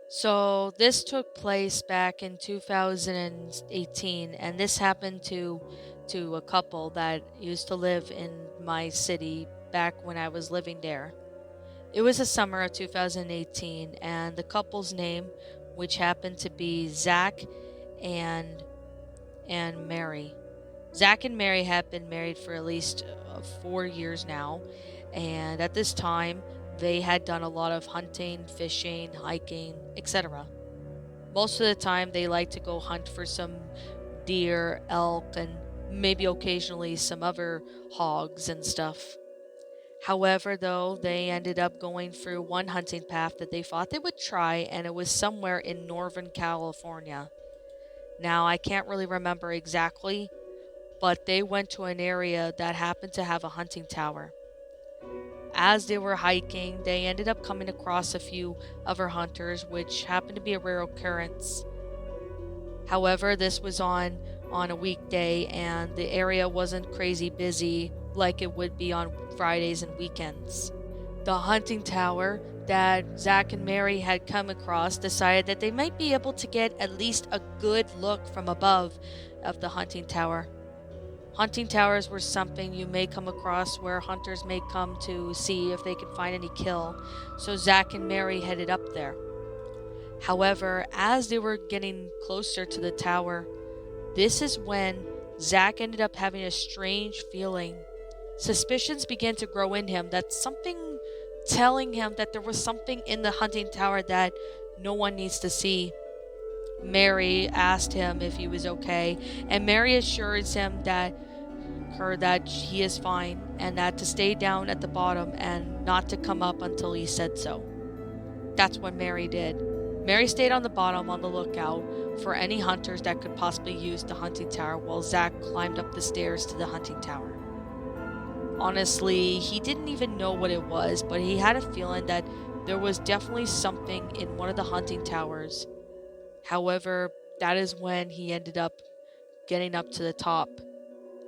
So this took place back in 2018, and this happened to a couple that used to live in my city back when I was living there. It was the summer of 2018, and the couple's name, which happened to be Zach and Mary. Zach and Mary have been married for at least 4 years now, and at this time, they had done a lot of hunting, fishing, hiking, etc. Most of the time, they like to go hunt for some deer, elk, and maybe occasionally some other hogs and stuff. However, though, they ended up going through one hunting path that they thought they would try, and it was somewhere in Northern California. Now, I can't really remember exactly, but they went to an area that happened to have a hunting tower. As they were hiking, they ended up coming across a few other hunters, which happened to be a rare occurrence. However, this was on a weekday and the area wasn't crazy busy like it would be on Fridays and weekends. The hunting tower that Zach and Mary had come across decided that they might be able to get at least a good look from above of the hunting tower. Hunting towers were something you may come across where hunters may come to see if they can find any kill, so Zach and Mary headed up there. However, as they were getting closer to the tower, this is when Zach ended up having a strange feeling. Suspicions began to grow in him that something telling him that there was something in the hunting tower that no one needs to see. Mary asked him if he was okay, and Mary assures him that he is fine and that to stay down at the bottom and not to come up until he said so. That's what Mary did. Mary stayed on the bottom on the lookout for any hunters that could possibly use the hunting tower while Zach climbed up the stairs to the hunting tower. Honestly, he didn't even know what it was, but he had a feeling that there was definitely something in one of the hunting towers. However, that is when he ended up getting up to the top.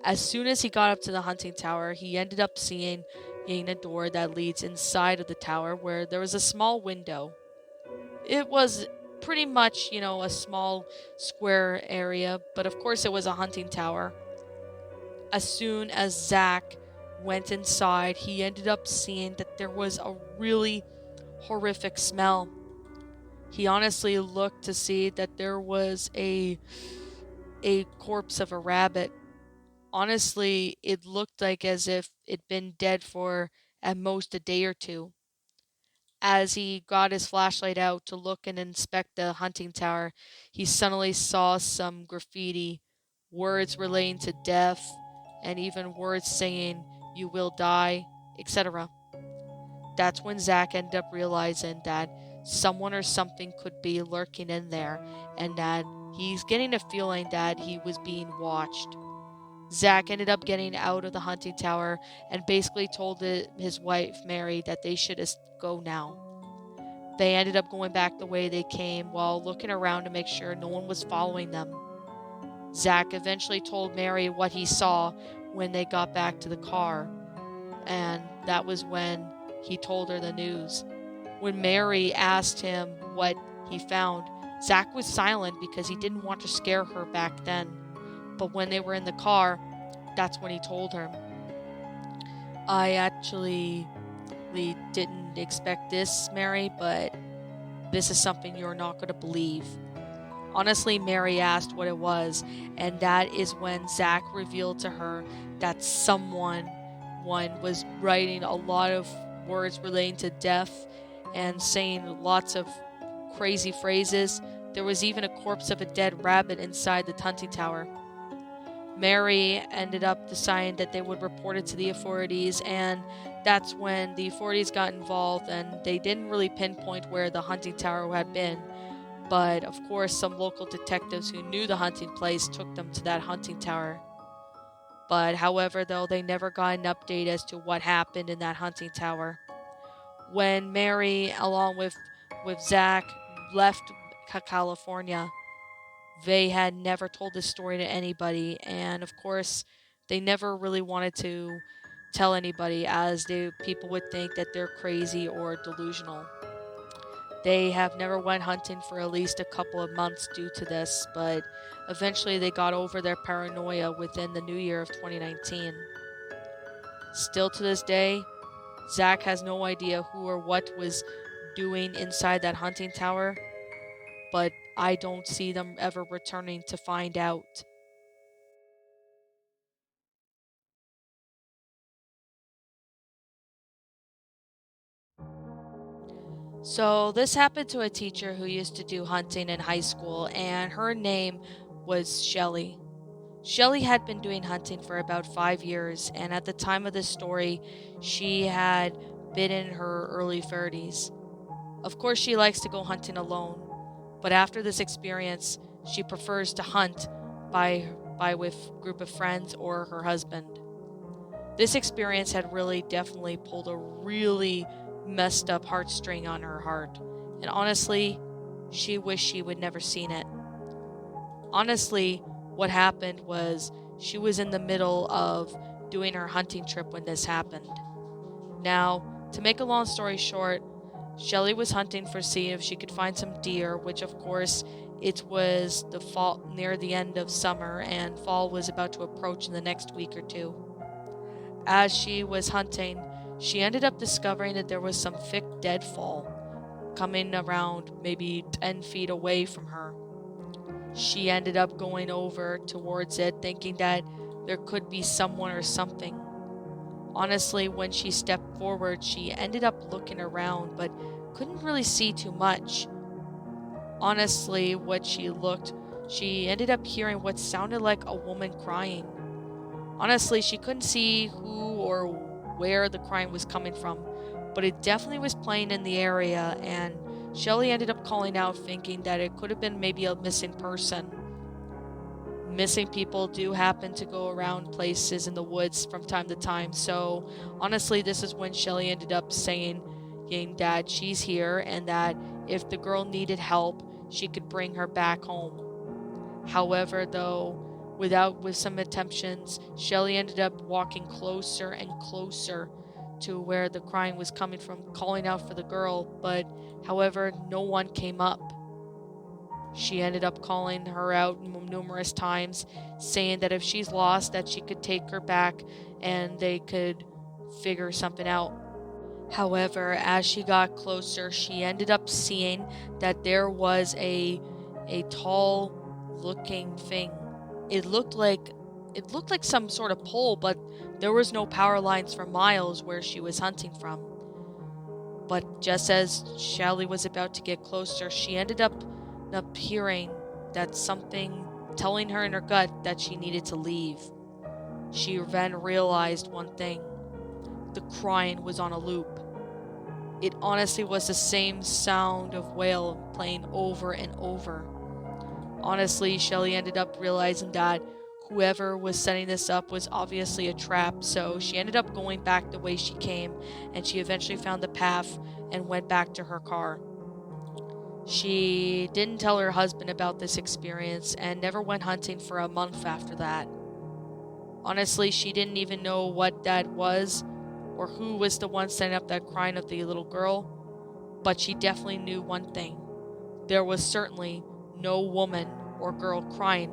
As soon as he got up to the hunting tower, he ended up seeing a door that leads inside of the tower where there was a small window. It was pretty much, a small square area, but of course it was a hunting tower. As soon as Zach went inside, he ended up seeing that there was a really horrific smell. He honestly looked to see that there was a corpse of a rabbit. Honestly, it looked like as if it'd been dead for at most a day or two. As he got his flashlight out to look and inspect the hunting tower, he suddenly saw some graffiti, words relating to death, and even words saying, "You will die," etc. That's when Zach ended up realizing that someone or something could be lurking in there and that he's getting a feeling that he was being watched. Zach ended up getting out of the hunting tower and basically told his wife, Mary, that they should go now. They ended up going back the way they came while looking around to make sure no one was following them. Zach eventually told Mary what he saw when they got back to the car, and that was when he told her the news. When Mary asked him what he found, Zach was silent because he didn't want to scare her back then. But when they were in the car, that's when he told her. I actually didn't expect this, Mary, but this is something you're not going to believe. Honestly, Mary asked what it was, and that is when Zach revealed to her that one was writing a lot of words relating to death and saying lots of crazy phrases. There was even a corpse of a dead rabbit inside the hunting tower. Mary ended up deciding that they would report it to the authorities, and that's when the authorities got involved, and they didn't really pinpoint where the hunting tower had been. But of course, some local detectives who knew the hunting place took them to that hunting tower. But however, though, they never got an update as to what happened in that hunting tower. When Mary, along with Zach, left California, they had never told this story to anybody, and of course, they never really wanted to tell anybody, as people would think that they're crazy or delusional. They have never went hunting for at least a couple of months due to this, but eventually they got over their paranoia within the new year of 2019. Still to this day, Zach has no idea who or what was doing inside that hunting tower, but I don't see them ever returning to find out. So, this happened to a teacher who used to do hunting in high school, and her name was Shelly. Shelly had been doing hunting for about 5 years, and at the time of this story, she had been in her early 30s. Of course, she likes to go hunting alone, but after this experience, she prefers to hunt by with group of friends or her husband. This experience had really definitely pulled a really messed up heartstring on her heart, and honestly, she wished she would never seen it. Honestly, what happened was she was in the middle of doing her hunting trip when this happened. Now, to make a long story short, Shelley was hunting for see if she could find some deer, which of course it was the fall near the end of summer and fall was about to approach in the next week or two. As she was hunting, she ended up discovering that there was some thick deadfall coming around maybe 10 feet away from her. She ended up going over towards it, thinking that there could be someone or something. Honestly, when she stepped forward, she ended up looking around but couldn't really see too much. Honestly, what she ended up hearing what sounded like a woman crying. Honestly, she couldn't see who or where the crying was coming from, but it definitely was playing in the area, and Shelly ended up calling out, thinking that it could have been maybe a missing person. Missing people do happen to go around places in the woods from time to time, so honestly, this is when Shelly ended up saying that she's here and that if the girl needed help, she could bring her back home. However, though, with some attemptions, Shelley ended up walking closer and closer to where the crying was coming from, calling out for the girl, but however, no one came up. She ended up calling her out numerous times, saying that if she's lost, that she could take her back and they could figure something out. However, as she got closer, she ended up seeing that there was a tall looking thing. It looked like it looked like some sort of pole, but there was no power lines for miles where she was hunting from. But just as Shelly was about to get closer, she ended up hearing that something telling her in her gut that she needed to leave. She then realized one thing. The crying was on a loop. It honestly was the same sound of wail playing over and over. Honestly, Shelly ended up realizing that whoever was setting this up was obviously a trap, so she ended up going back the way she came, and she eventually found the path and went back to her car. She didn't tell her husband about this experience and never went hunting for a month after that. Honestly, she didn't even know what that was or who was the one setting up that crying of the little girl, but she definitely knew one thing. There was certainly no woman or girl crying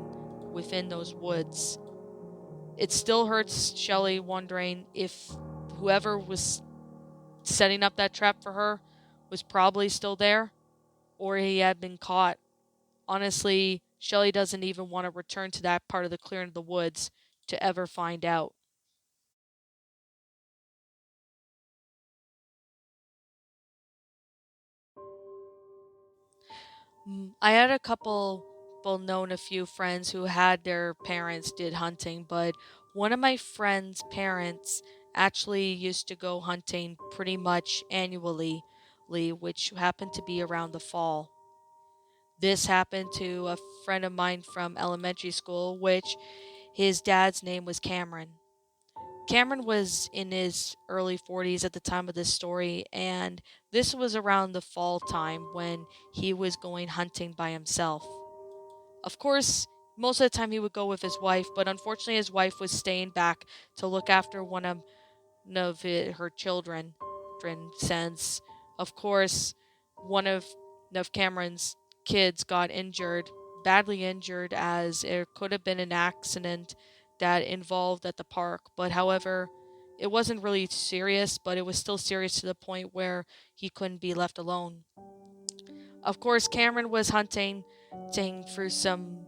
within those woods. It still hurts Shelley wondering if whoever was setting up that trap for her was probably still there or he had been caught. Honestly, Shelley doesn't even want to return to that part of the clearing of the woods to ever find out. I had a couple, well, known a few friends who had their parents did hunting, but one of my friend's parents actually used to go hunting pretty much annually, which happened to be around the fall. This happened to a friend of mine from elementary school, which his dad's name was Cameron. Cameron was in his early 40s at the time of this story, and this was around the fall time when he was going hunting by himself. Of course, most of the time he would go with his wife, but unfortunately, his wife was staying back to look after her children. Since, of course, one of Cameron's kids got badly injured, as it could have been an accident that involved at the park. But however, it wasn't really serious, but it was still serious to the point where he couldn't be left alone. Of course, Cameron was hunting through some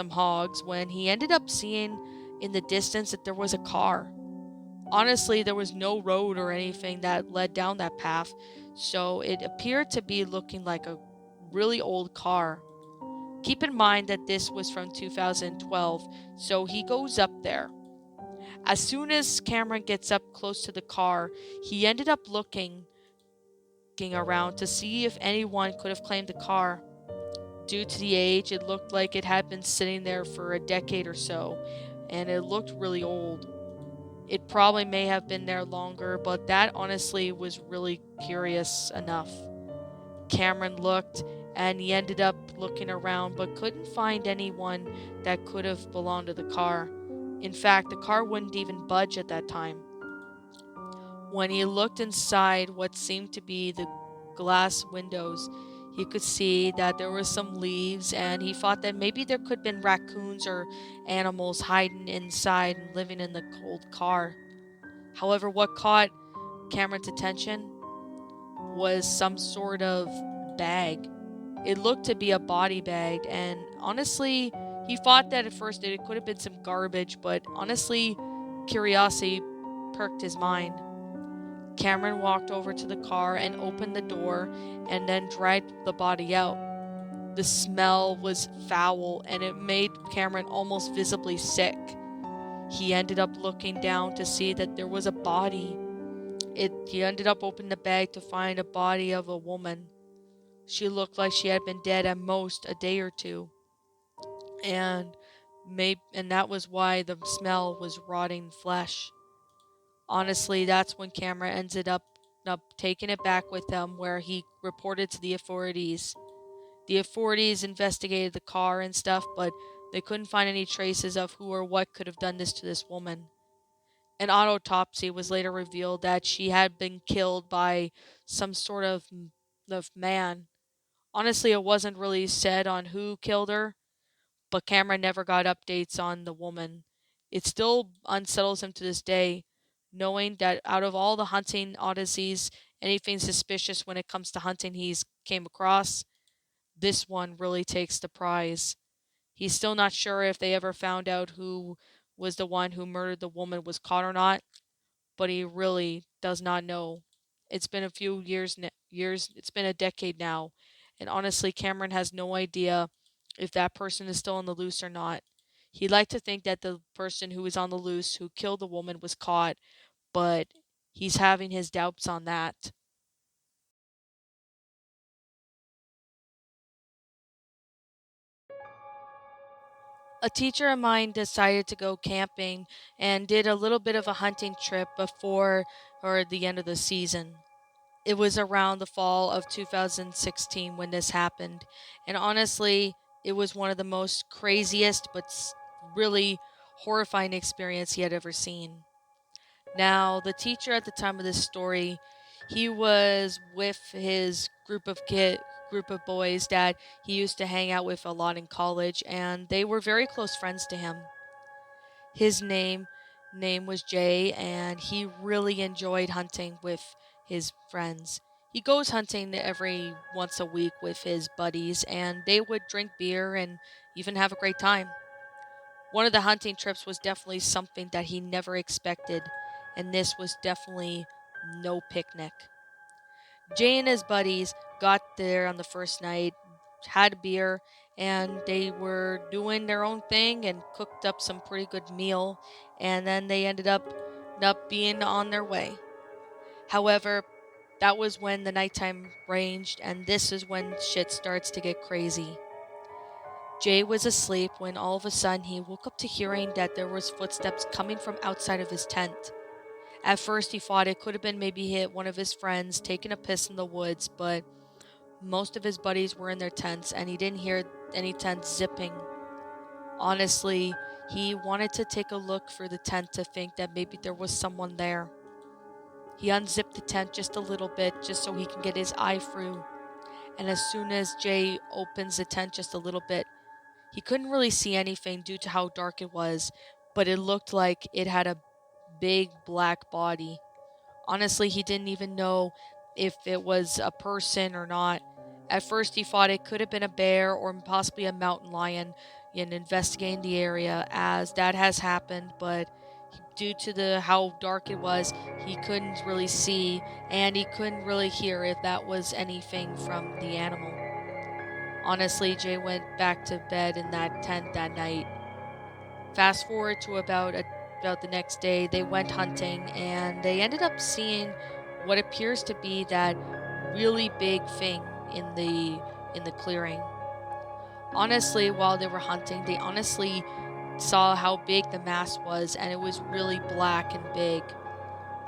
hogs when he ended up seeing in the distance that there was a car. Honestly, there was no road or anything that led down that path, so it appeared to be looking like a really old car. Keep in mind that this was from 2012, so he goes up there. As soon as Cameron gets up close to the car, he ended up looking around to see if anyone could have claimed the car. Due to the age, it looked like it had been sitting there for a decade or so, and it looked really old. It probably may have been there longer, but that honestly was really curious enough. Cameron looked, and he ended up looking around but couldn't find anyone that could have belonged to the car. In fact, the car wouldn't even budge at that time. When he looked inside what seemed to be the glass windows, he could see that there were some leaves, and he thought that maybe there could have been raccoons or animals hiding inside and living in the cold car. However, what caught Cameron's attention was some sort of bag. It looked to be a body bag, and honestly, he thought that at first that it could have been some garbage, but honestly, curiosity perked his mind. Cameron walked over to the car and opened the door and then dragged the body out. The smell was foul, and it made Cameron almost visibly sick. He ended up looking down to see that there was a body. He ended up opening the bag to find a body of a woman. She looked like she had been dead at most a day or two. And that was why the smell was rotting flesh. Honestly, that's when Cameron ended up taking it back with him, where he reported to the authorities. The authorities investigated the car and stuff, but they couldn't find any traces of who or what could have done this to this woman. An autopsy was later revealed that she had been killed by some sort of man. Honestly, it wasn't really said on who killed her, but Cameron never got updates on the woman. It still unsettles him to this day, knowing that out of all the hunting odysseys, anything suspicious when it comes to hunting he's came across, this one really takes the prize. He's still not sure if they ever found out who was the one who murdered the woman was caught or not, but he really does not know. It's been a few years, it's been a decade now, and honestly, Cameron has no idea if that person is still on the loose or not. He'd like to think that the person who was on the loose, who killed the woman, was caught, but he's having his doubts on that. A teacher of mine decided to go camping and did a little bit of a hunting trip before or the end of the season. It was around the fall of 2016 when this happened, and honestly, it was one of the most craziest but really horrifying experience he had ever seen. Now, the teacher at the time of this story, he was with his group of boys that he used to hang out with a lot in college, and they were very close friends to him. His name was Jay, and he really enjoyed hunting with his friends. He goes hunting every once a week with his buddies, and they would drink beer and even have a great time. One of the hunting trips was definitely something that he never expected, and this was definitely no picnic. Jay and his buddies got there on the first night, had a beer, and they were doing their own thing and cooked up some pretty good meal, and then they ended up being on their way. However, that was when the nighttime ranged, and this is when shit starts to get crazy. Jay was asleep when all of a sudden he woke up to hearing that there was footsteps coming from outside of his tent. At first he thought it could have been maybe hit one of his friends taking a piss in the woods, but most of his buddies were in their tents and he didn't hear any tents zipping. Honestly, he wanted to take a look for the tent to think that maybe there was someone there. He unzipped the tent just a little bit just so he can get his eye through. And as soon as Jay opens the tent just a little bit, he couldn't really see anything due to how dark it was, but it looked like it had a big black body. Honestly, he didn't even know if it was a person or not. At first, he thought it could have been a bear or possibly a mountain lion in investigating the area, as that has happened, but due to how dark it was, he couldn't really see and he couldn't really hear if that was anything from the animal. Honestly, Jay went back to bed in that tent that night. Fast forward to about the next day, they went hunting and they ended up seeing what appears to be that really big thing in the clearing. Honestly, while they were hunting, they honestly saw how big the mass was, and it was really black and big.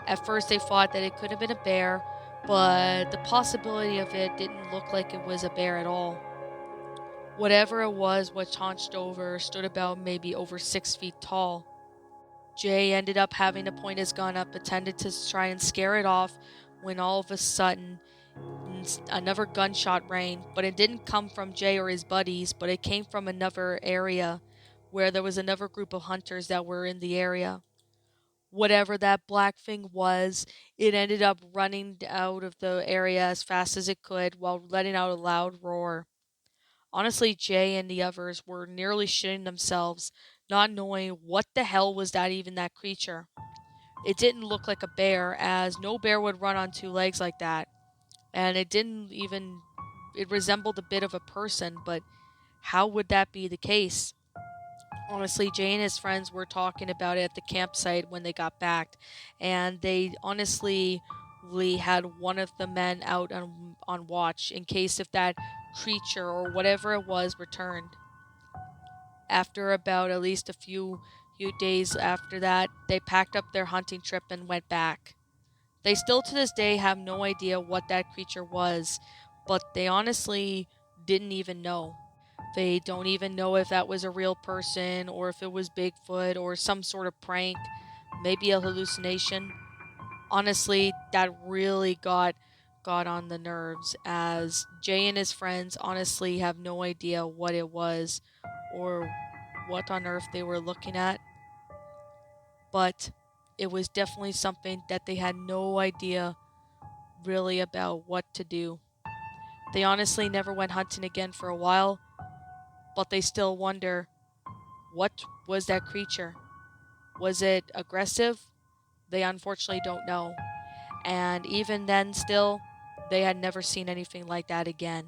At first, they thought that it could have been a bear, but the possibility of it didn't look like it was a bear at all. Whatever it was, what hunched over, stood about maybe over 6 feet tall. Jay ended up having to point his gun up, pretended to try and scare it off, when all of a sudden another gunshot rang, but it didn't come from Jay or his buddies, but it came from another area where there was another group of hunters that were in the area. Whatever that black thing was, it ended up running out of the area as fast as it could while letting out a loud roar. Honestly, Jay and the others were nearly shitting themselves, not knowing what the hell was that creature. It didn't look like a bear, as no bear would run on two legs like that. And it resembled a bit of a person, but how would that be the case? Honestly, Jay and his friends were talking about it at the campsite when they got back, and they honestly had one of the men out on watch in case if that creature or whatever it was returned. After about at least a few days after that, they packed up their hunting trip and went back. They still to this day have no idea what that creature was, but they honestly didn't even know. They don't even know if that was a real person or if it was Bigfoot or some sort of prank, maybe a hallucination. Honestly, that really got on the nerves, as Jay and his friends honestly have no idea what it was or what on earth they were looking at, but it was definitely something that they had no idea really about what to do. They honestly never went hunting again for a while, but they still wonder, what was that creature? Was it aggressive? They unfortunately don't know. And even then, still, they had never seen anything like that again.